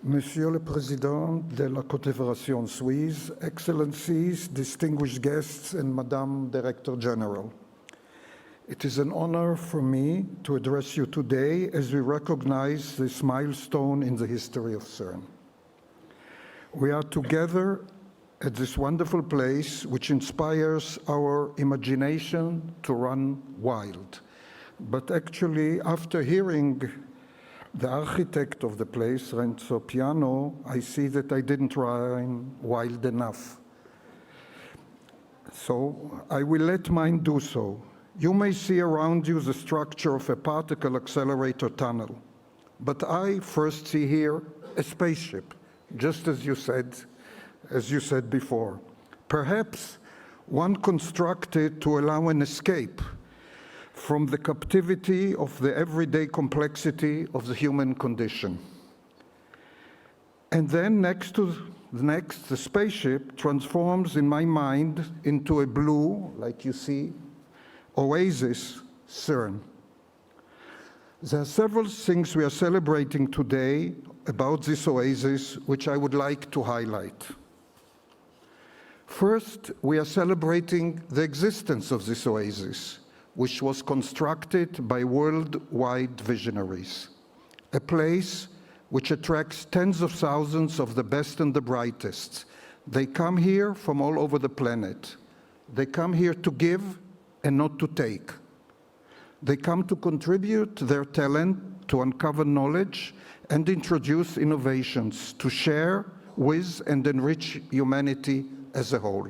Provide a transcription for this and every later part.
Monsieur le Président de la Confédération Suisse, Excellencies, distinguished guests, and Madame Director General. It is an honor for me to address you today as we recognize this milestone in the history of CERN. We are together at this wonderful place which inspires our imagination to run wild. But actually, after hearing the architect of the place, Renzo Piano, I see that I didn't rhyme wild enough. So I will let mine do so. You may see around you the structure of a particle accelerator tunnel, but I first see here a spaceship, just as you said before. Perhaps one constructed to allow an escape from the captivity of the everyday complexity of the human condition. And then the spaceship transforms in my mind into a blue, like you see, oasis, CERN. There are several things we are celebrating today about this oasis, which I would like to highlight. First, we are celebrating the existence of this oasis, which was constructed by worldwide visionaries, a place which attracts tens of thousands of the best and the brightest. They come here from all over the planet. They come here to give and not to take. They come to contribute their talent, to uncover knowledge, and introduce innovations, to share with and enrich humanity as a whole.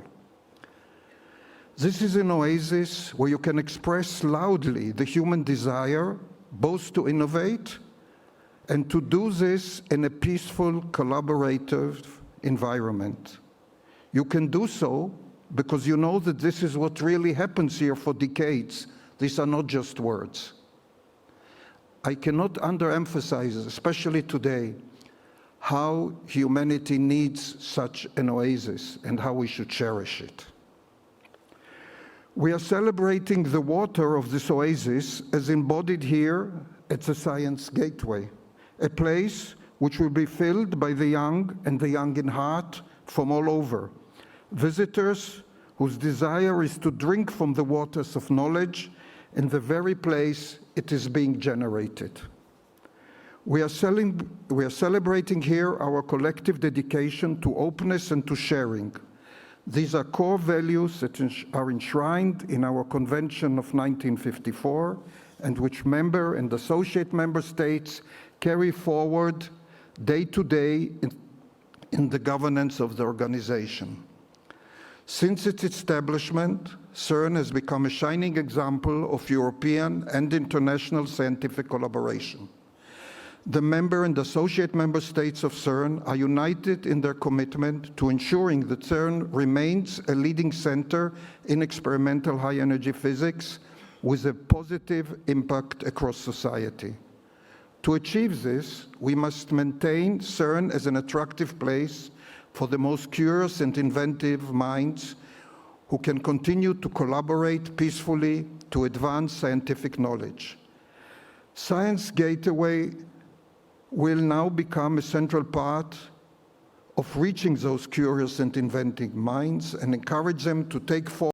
This is an oasis where you can express loudly the human desire both to innovate and to do this in a peaceful, collaborative environment. You can do so because you know that this is what really happens here for decades. These are not just words. I cannot underemphasize, especially today, how humanity needs such an oasis and how we should cherish it. We are celebrating the water of this oasis as embodied here at the Science Gateway, a place which will be filled by the young and the young in heart from all over, visitors whose desire is to drink from the waters of knowledge in the very place it is being generated. We are celebrating here our collective dedication to openness and to sharing. These are core values that are enshrined in our Convention of 1954 and which member and associate member states carry forward day to day in the governance of the organization. Since its establishment, CERN has become a shining example of European and international scientific collaboration. The member and associate member states of CERN are united in their commitment to ensuring that CERN remains a leading center in experimental high-energy physics with a positive impact across society. To achieve this, we must maintain CERN as an attractive place for the most curious and inventive minds who can continue to collaborate peacefully to advance scientific knowledge. Science Gateway will now become a central part of reaching those curious and inventive minds and encourage them to take forward